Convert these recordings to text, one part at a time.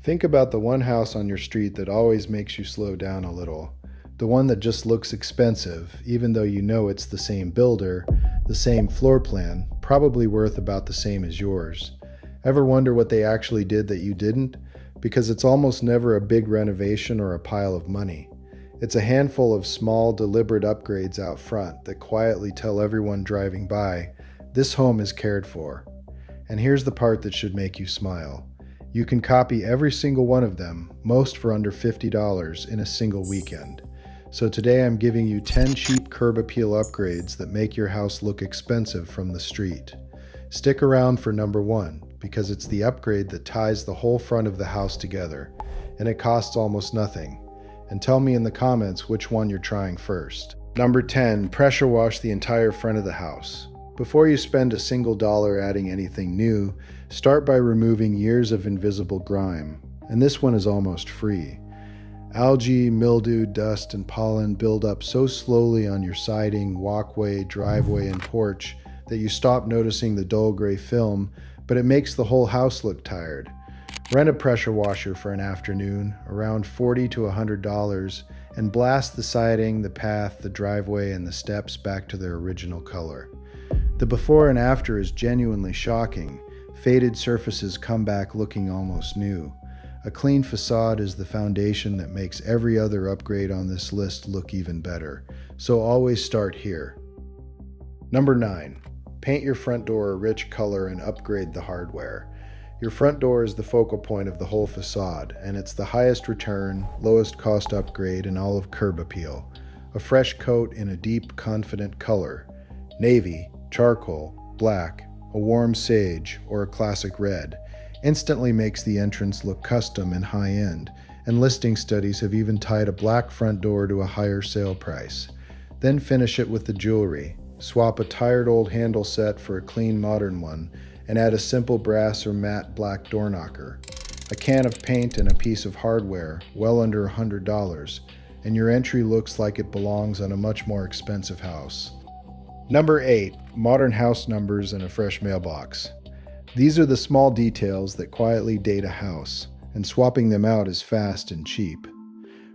Think about the one house on your street that always makes you slow down a little. The one that just looks expensive, even though you know it's the same builder, the same floor plan, probably worth about the same as yours. Ever wonder what they actually did that you didn't? Because it's almost never a big renovation or a pile of money. It's a handful of small, deliberate upgrades out front that quietly tell everyone driving by, this home is cared for. And here's the part that should make you smile. You can copy every single one of them, most for under $50 in a single weekend. So today I'm giving you 10 cheap curb appeal upgrades that make your house look expensive from the street. Stick around for number 1, because it's the upgrade that ties the whole front of the house together, and it costs almost nothing. And tell me in the comments which one you're trying first. Number 10, pressure wash the entire front of the house. Before you spend a single dollar adding anything new, start by removing years of invisible grime, and this one is almost free. Algae, mildew, dust, and pollen build up so slowly on your siding, walkway, driveway, and porch that you stop noticing the dull gray film, but it makes the whole house look tired. Rent a pressure washer for an afternoon, around $40 to $100, and blast the siding, the path, the driveway, and the steps back to their original color. The before and after is genuinely shocking. Faded surfaces come back looking almost new. A clean facade is the foundation that makes every other upgrade on this list look even better, so always start here. Number 9. Paint your front door a rich color and upgrade the hardware. Your front door is the focal point of the whole facade, and it's the highest return, lowest cost upgrade in all of curb appeal. A fresh coat in a deep, confident color. Navy, charcoal, black, a warm sage, or a classic red instantly makes the entrance look custom and high-end, and listing studies have even tied a black front door to a higher sale price. Then finish it with the jewelry. Swap a tired old handle set for a clean modern one, and add a simple brass or matte black door knocker. A can of paint and a piece of hardware, well under $100, and your entry looks like it belongs on a much more expensive house. Number 8. Modern house numbers and a fresh mailbox. These are the small details that quietly date a house, and swapping them out is fast and cheap.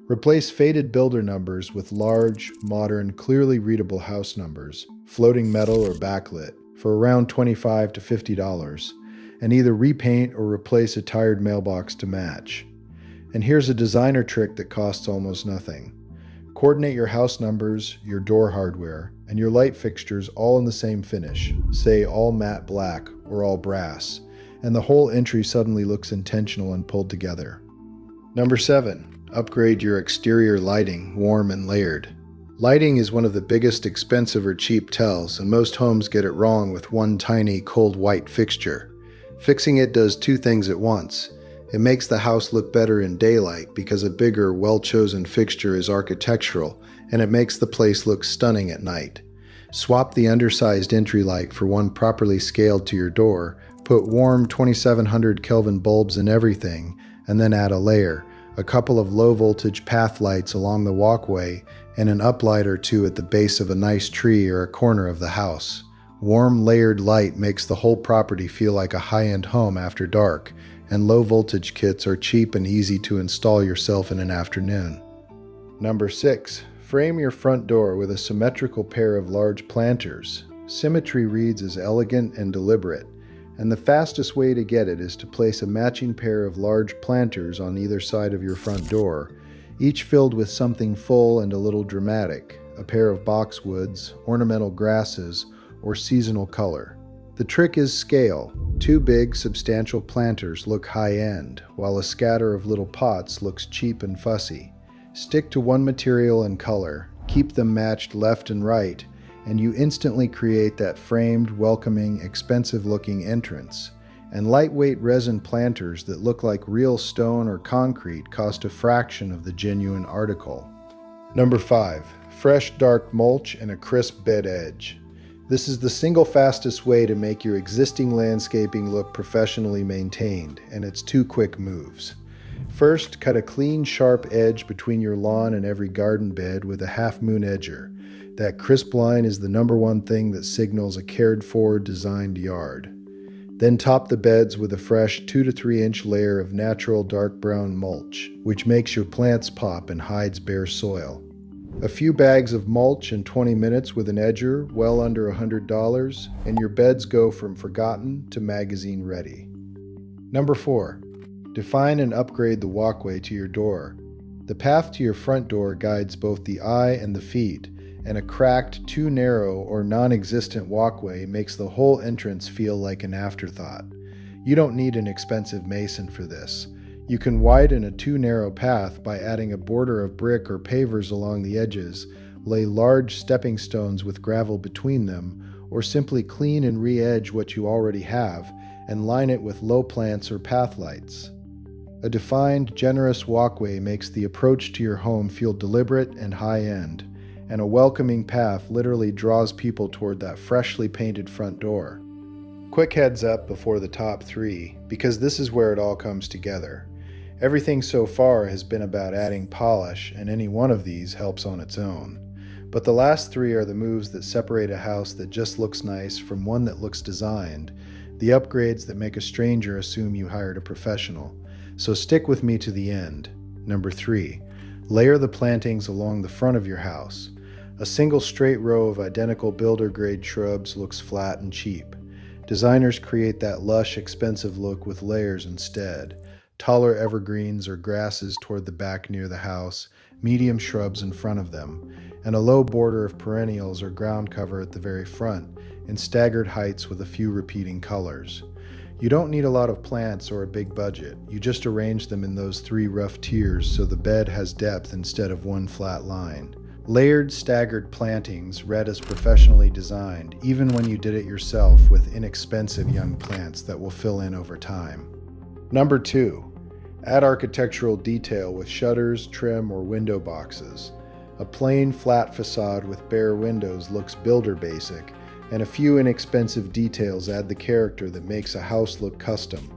Replace faded builder numbers with large, modern, clearly readable house numbers, floating metal or backlit, for around $25 to $50, and either repaint or replace a tired mailbox to match. And here's a designer trick that costs almost nothing. Coordinate your house numbers, your door hardware, and your light fixtures all in the same finish, say all matte black or all brass, and the whole entry suddenly looks intentional and pulled together. Number 7. Upgrade your exterior lighting, warm and layered. Lighting is one of the biggest expensive or cheap tells, and most homes get it wrong with one tiny cold white fixture. Fixing it does two things at once. It makes the house look better in daylight because a bigger, well-chosen fixture is architectural, and it makes the place look stunning at night. Swap the undersized entry light for one properly scaled to your door, put warm 2700 Kelvin bulbs in everything, and then add a layer, a couple of low-voltage path lights along the walkway, and an uplight or two at the base of a nice tree or a corner of the house. Warm, layered light makes the whole property feel like a high-end home after dark, and low-voltage kits are cheap and easy to install yourself in an afternoon. Number 6. Frame your front door with a symmetrical pair of large planters. Symmetry reads as elegant and deliberate, and the fastest way to get it is to place a matching pair of large planters on either side of your front door, each filled with something full and a little dramatic, a pair of boxwoods, ornamental grasses, or seasonal color. The trick is scale. Two big, substantial planters look high-end, while a scatter of little pots looks cheap and fussy. Stick to one material and color, keep them matched left and right, and you instantly create that framed, welcoming, expensive-looking entrance. And lightweight resin planters that look like real stone or concrete cost a fraction of the genuine article. Number 5. Fresh dark mulch and a crisp bed edge. This is the single fastest way to make your existing landscaping look professionally maintained, and it's 2 quick moves. First, cut a clean, sharp edge between your lawn and every garden bed with a half-moon edger. That crisp line is the number one thing that signals a cared-for, designed yard. Then top the beds with a fresh 2 to 3 inch layer of natural dark brown mulch, which makes your plants pop and hides bare soil. A few bags of mulch in 20 minutes with an edger, well under $100, and your beds go from forgotten to magazine ready. Number 4. Define and upgrade the walkway to your door. The path to your front door guides both the eye and the feet, and a cracked, too narrow, or non-existent walkway makes the whole entrance feel like an afterthought. You don't need an expensive mason for this. You can widen a too narrow path by adding a border of brick or pavers along the edges, lay large stepping stones with gravel between them, or simply clean and re-edge what you already have and line it with low plants or path lights. A defined, generous walkway makes the approach to your home feel deliberate and high-end, and a welcoming path literally draws people toward that freshly painted front door. Quick heads up before the top 3, because this is where it all comes together. Everything so far has been about adding polish, and any one of these helps on its own. But the last 3 are the moves that separate a house that just looks nice from one that looks designed, the upgrades that make a stranger assume you hired a professional. So stick with me to the end. Number 3, layer the plantings along the front of your house. A single straight row of identical builder-grade shrubs looks flat and cheap. Designers create that lush, expensive look with layers instead. Taller evergreens or grasses toward the back near the house, medium shrubs in front of them, and a low border of perennials or ground cover at the very front, in staggered heights with a few repeating colors. You don't need a lot of plants or a big budget. You just arrange them in those 3 rough tiers so the bed has depth instead of one flat line. Layered, staggered plantings read as professionally designed, even when you did it yourself with inexpensive young plants that will fill in over time. Number 2, add architectural detail with shutters, trim, or window boxes. A plain, flat facade with bare windows looks builder basic, and a few inexpensive details add the character that makes a house look custom.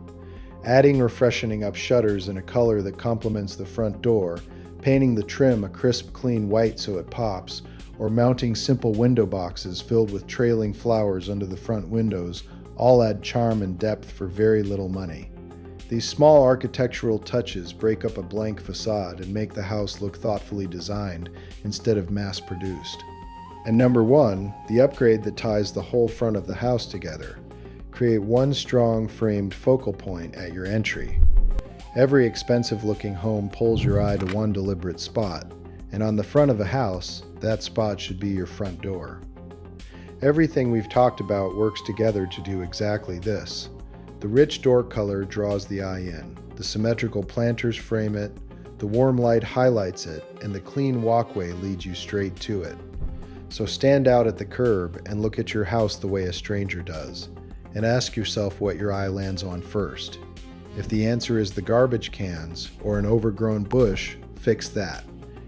Adding or freshening up shutters in a color that complements the front door, painting the trim a crisp, clean white so it pops, or mounting simple window boxes filled with trailing flowers under the front windows all add charm and depth for very little money. These small architectural touches break up a blank facade and make the house look thoughtfully designed instead of mass-produced. And number 1, the upgrade that ties the whole front of the house together. Create one strong framed focal point at your entry. Every expensive-looking home pulls your eye to one deliberate spot, and on the front of a house, that spot should be your front door. Everything we've talked about works together to do exactly this. The rich door color draws the eye in, the symmetrical planters frame it, the warm light highlights it, and the clean walkway leads you straight to it. So stand out at the curb and look at your house the way a stranger does, and ask yourself what your eye lands on first. If the answer is the garbage cans or an overgrown bush, fix that.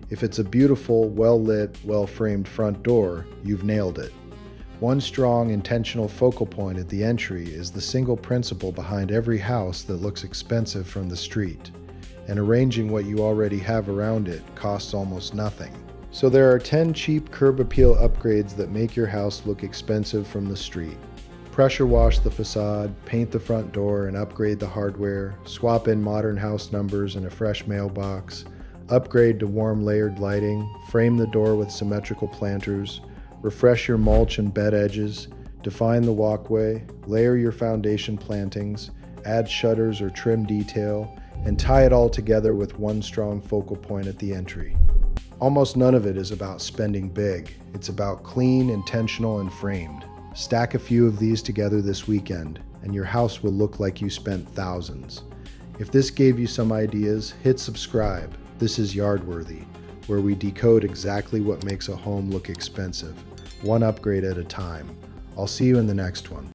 If it's a beautiful, well-lit, well-framed front door, you've nailed it. One strong, intentional focal point at the entry is the single principle behind every house that looks expensive from the street, and arranging what you already have around it costs almost nothing. So there are 10 cheap curb appeal upgrades that make your house look expensive from the street. Pressure wash the facade, paint the front door and upgrade the hardware, swap in modern house numbers and a fresh mailbox, upgrade to warm layered lighting, frame the door with symmetrical planters, refresh your mulch and bed edges, define the walkway, layer your foundation plantings, add shutters or trim detail, and tie it all together with one strong focal point at the entry. Almost none of it is about spending big. It's about clean, intentional, and framed. Stack a few of these together this weekend, and your house will look like you spent thousands. If this gave you some ideas, hit subscribe. This is Yardworthy, where we decode exactly what makes a home look expensive, one upgrade at a time. I'll see you in the next one.